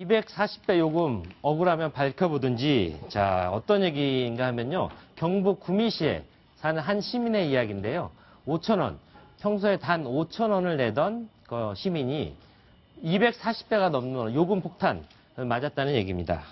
240배 요금 억울하면 밝혀보든지. 자, 어떤 얘기인가 하면요. 경북 구미시에 사는 한 시민의 이야기인데요. 5,000원, 평소에 단 5,000원을 내던 그 시민이 240배가 넘는 요금 폭탄 맞았다는 얘기입니다.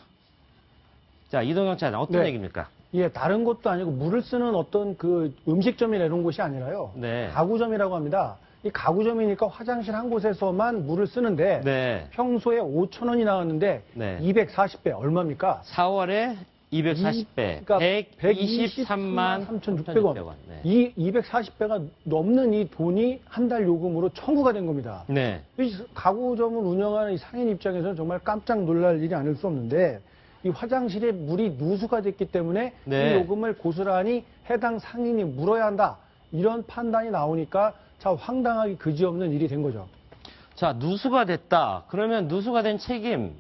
자, 이동영 차장 어떤 네. 얘기입니까? 예, 다른 곳도 아니고 물을 쓰는 어떤 그 음식점이나 이런 곳이 아니라요. 네. 가구점이라고 합니다. 이 가구점이니까 화장실 한 곳에서만 물을 쓰는데 네. 평소에 5,000원이 나왔는데 네. 240배 얼마입니까? 4월에 240배, 그러니까 123만 3,600원. 네. 이 240배가 넘는 이 돈이 한 달 요금으로 청구가 된 겁니다. 네. 이 가구점을 운영하는 이 상인 입장에서는 정말 깜짝 놀랄 일이 아닐 수 없는데 이 화장실에 물이 누수가 됐기 때문에 네. 이 요금을 고스란히 해당 상인이 물어야 한다. 이런 판단이 나오니까 참 황당하기 그지없는 일이 된 거죠. 자, 누수가 됐다. 그러면 누수가 된 책임,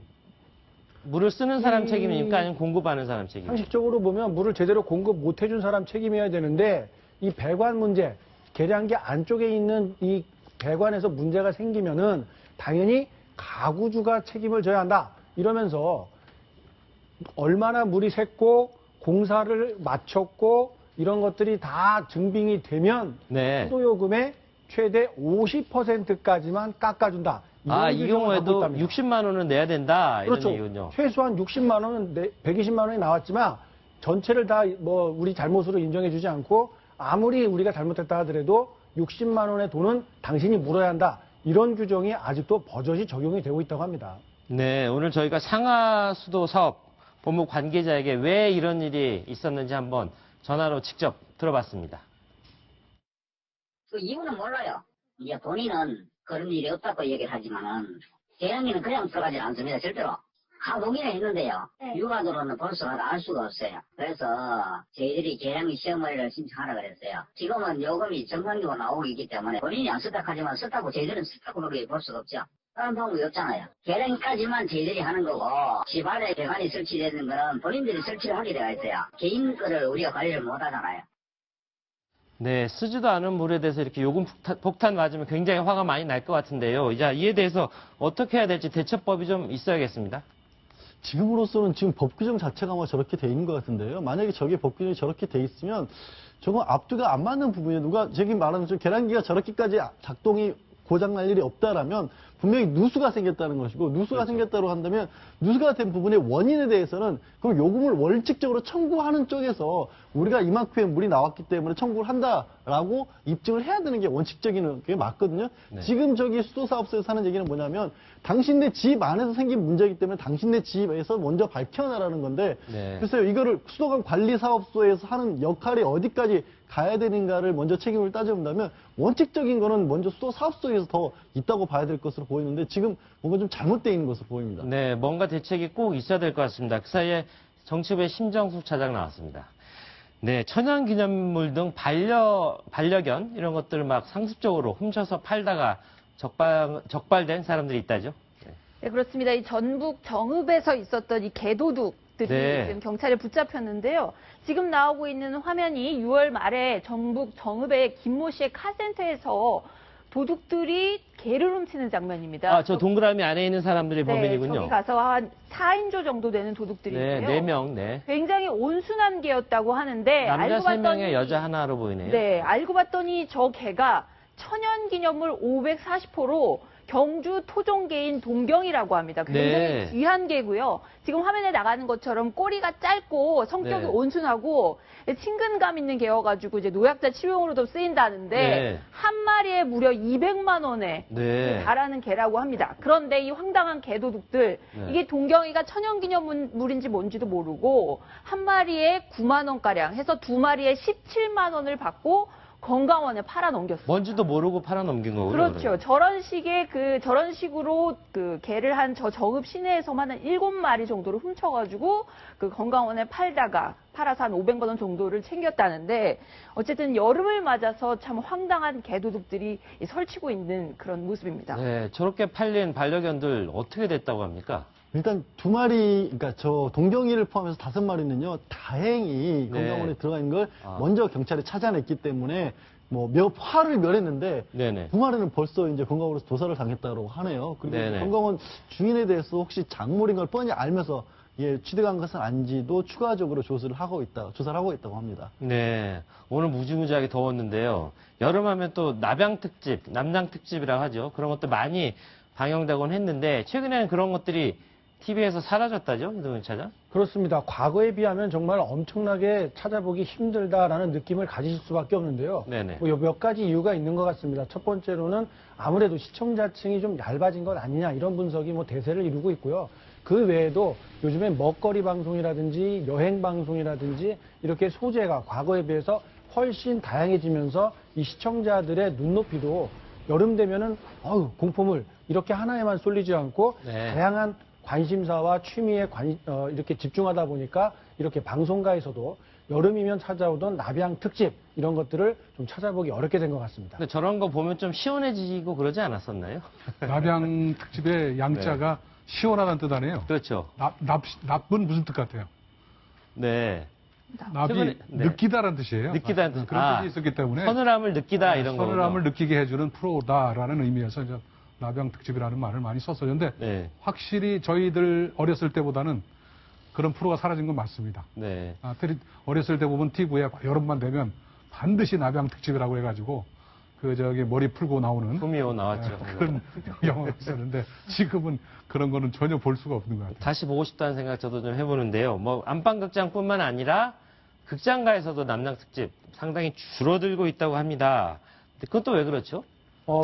물을 쓰는 사람 책임입니까? 아니면 공급하는 사람 책임입니까? 상식적으로 보면 물을 제대로 공급 못 해준 사람 책임이어야 되는데 이 배관 문제, 계량기 안쪽에 있는 이 배관에서 문제가 생기면은 당연히 가구주가 책임을 져야 한다. 이러면서 얼마나 물이 샜고 공사를 마쳤고 이런 것들이 다 증빙이 되면 네. 수도요금의 최대 50%까지만 깎아준다. 아, 이 경우에도 60만 원은 내야 된다. 이런 그렇죠. 얘기군요. 최소한 60만 원은 120만 원이 나왔지만 전체를 다 뭐 우리 잘못으로 인정해주지 않고 아무리 우리가 잘못했다 하더라도 60만 원의 돈은 당신이 물어야 한다. 이런 규정이 아직도 버젓이 적용이 되고 있다고 합니다. 네, 오늘 저희가 상하수도 사업 본부 관계자에게 왜 이런 일이 있었는지 한번 전화로 직접 들어봤습니다. 그 이유는 몰라요. 이제 본인은 그런 일이 없다고 얘기를 하지만은 계량기는 그냥 들어가지 않습니다. 절대로. 가보기는 했는데요. 네. 육안으로는 볼 수가 알 수가 없어요. 그래서 저희들이 계량기 시험을 신청하라 그랬어요. 지금은 요금이 정상적으로 나오고 있기 때문에 본인이 안 썼다 하지만 썼다고 저희들은 썼다고 그렇게 볼 수가 없죠. 다른 방법이 없잖아요. 계량기까지만 저희들이 하는 거고 집안에 배관이 설치되는 거는 본인들이 설치를 하게 되어 있어요. 개인 거를 우리가 관리를 못 하잖아요. 네, 쓰지도 않은 물에 대해서 이렇게 요금 폭탄 맞으면 굉장히 화가 많이 날 것 같은데요. 자, 이에 대해서 어떻게 해야 될지 대처법이 좀 있어야겠습니다. 지금으로서는 지금 법 규정 자체가 아마 저렇게 돼 있는 것 같은데요. 만약에 저게 법 규정이 저렇게 돼 있으면 저건 앞뒤가 안 맞는 부분이에요. 누가 저기 말하는 저 계량기가 저렇게까지 작동이 고장날 일이 없다라면 분명히 누수가 생겼다는 것이고 누수가 생겼다고 한다면 누수가 된 부분의 원인에 대해서는 그럼 요금을 원칙적으로 청구하는 쪽에서 우리가 이만큼의 물이 나왔기 때문에 청구를 한다라고 입증을 해야 되는 게 원칙적인 게 맞거든요. 네. 지금 저기 수도사업소에서 하는 얘기는 뭐냐면 당신네 집 안에서 생긴 문제이기 때문에 당신네 집에서 먼저 밝혀내라는 건데 네. 글쎄요 이거를 수도관 관리사업소에서 하는 역할이 어디까지 가야 되는가를 먼저 책임을 따져본다면 원칙적인 거는 먼저 수도사업소에서 더 있다고 봐야 될 것으로 보이는데 지금 뭔가 좀 잘못되어 있는 것으로 보입니다. 네, 뭔가 대책이 꼭 있어야 될 것 같습니다. 그 사이에 정치부의 심정숙 차장 나왔습니다. 네, 천연기념물 등 반려견 이런 것들을 막 상습적으로 훔쳐서 팔다가 적발된 사람들이 있다죠. 네, 그렇습니다. 이 전북 정읍에서 있었던 이 개도둑들이 네. 지금 경찰에 붙잡혔는데요. 지금 나오고 있는 화면이 6월 말에 전북 정읍의 김모 씨의 카센터에서 도둑들이 개를 훔치는 장면입니다. 아, 저 동그라미 안에 있는 사람들이 네, 범인이군요. 저기 가서 한 4인조 정도 되는 도둑들인데요. 네, 4명, 네. 굉장히 온순한 개였다고 하는데 남자 알고 3명에 봤더니 여자 하나로 보이네요. 네, 알고 봤더니 저 개가 천연기념물 540호로 경주 토종개인 동경이라고 합니다. 굉장히 네. 귀한 개고요. 지금 화면에 나가는 것처럼 꼬리가 짧고 성격이 네. 온순하고 친근감 있는 개여가지고 이제 노약자 치료용으로도 쓰인다는데 네. 한 마리에 무려 200만 원에 네. 달하는 개라고 합니다. 그런데 이 황당한 개도둑들 네. 이게 동경이가 천연기념물인지 뭔지도 모르고 한 마리에 9만 원가량 해서 두 마리에 17만 원을 받고 건강원에 팔아 넘겼어요. 뭔지도 모르고 팔아넘긴 거군요. 그렇죠. 저런 식으로 그 개를 한 저 정읍 시내에서만 한 7마리 정도를 훔쳐가지고 그 건강원에 팔아서 한 500만 원 정도를 챙겼다는데 어쨌든 여름을 맞아서 참 황당한 개도둑들이 설치고 있는 그런 모습입니다. 네, 저렇게 팔린 반려견들 어떻게 됐다고 합니까? 일단 두 마리, 그러니까 저 동경이를 포함해서 5마리는요, 다행히 네. 건강원에 들어가 있는 걸 아. 먼저 경찰이 찾아냈기 때문에 뭐 화를 멸했는데 네네. 두 마리는 벌써 이제 건강원에서 조사를 당했다고 하네요. 그리고 네네. 건강원 주인에 대해서 혹시 작물인 걸 뻔히 알면서 예, 취득한 것은 아닌지도 추가적으로 조사를 하고 있다고 합니다. 네. 오늘 무지무지하게 더웠는데요. 여름하면 또 남양 특집, 남양 특집이라고 하죠. 그런 것도 많이 방영되곤 했는데 최근에는 그런 것들이 TV에서 사라졌다죠, 이동현 차장? 그렇습니다. 과거에 비하면 정말 엄청나게 찾아보기 힘들다라는 느낌을 가지실 수밖에 없는데요. 네네. 뭐 몇 가지 이유가 있는 것 같습니다. 첫 번째로는 아무래도 시청자층이 좀 얇아진 것 아니냐 이런 분석이 뭐 대세를 이루고 있고요. 그 외에도 요즘에 먹거리 방송이라든지 여행 방송이라든지 이렇게 소재가 과거에 비해서 훨씬 다양해지면서 이 시청자들의 눈높이도 여름 되면은 공포물 이렇게 하나에만 쏠리지 않고 네. 다양한 관심사와 취미에 이렇게 집중하다 보니까 이렇게 방송가에서도 여름이면 찾아오던 나비양 특집 이런 것들을 좀 찾아보기 어렵게 된 것 같습니다. 근데 저런 거 보면 좀 시원해지고 그러지 않았었나요? 남양 특집의 양자가 시원하다는 뜻 아니에요? 그렇죠. 납은 무슨 뜻 같아요? 네. 납이 최근에- 네. 느끼다라는 뜻이에요. 느끼다는 뜻. 그런 뜻이 있었기 때문에 서늘함을 느끼다 이런 거. 서늘함을 느끼게 해주는 프로다라는 의미에서 이제 남양 특집이라는 말을 많이 썼었는데 네. 확실히 저희들 어렸을 때보다는 그런 프로가 사라진 건 맞습니다. 네. 어렸을 때 보면 TV에 여름만 되면 반드시 남양 특집이라고 해가지고 머리 풀고 나오는 구미호 나왔죠. 그런 영화가 있었는데 지금은 그런 거는 전혀 볼 수가 없는 것 같아요. 다시 보고 싶다는 생각 저도 좀 해보는데요. 뭐 안방극장뿐만 아니라 극장가에서도 남양 특집 상당히 줄어들고 있다고 합니다. 근데 그건 또 왜 그렇죠?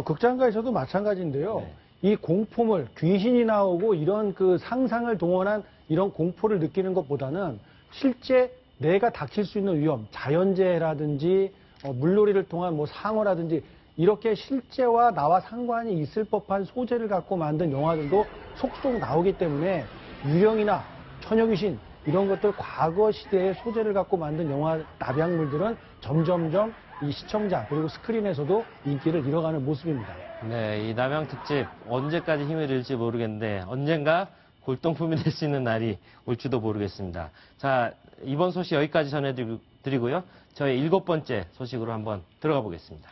극장가에서도 마찬가지인데요. 네. 이 공포물, 귀신이 나오고 이런 그 상상을 동원한 이런 공포를 느끼는 것보다는 실제 내가 닥칠 수 있는 위험, 자연재해라든지 물놀이를 통한 뭐 상어라든지 이렇게 실제와 나와 상관이 있을 법한 소재를 갖고 만든 영화들도 속속 나오기 때문에 유령이나 처녀귀신 이런 것들 과거 시대의 소재를 갖고 만든 영화 납양물들은 점점점 이 시청자 그리고 스크린에서도 인기를 잃어가는 모습입니다. 네, 이 남양 특집 언제까지 힘을 잃을지 모르겠는데 언젠가 골동품이 될 수 있는 날이 올지도 모르겠습니다. 자, 이번 소식 여기까지 전해드리고요. 저희 7번째 소식으로 한번 들어가 보겠습니다.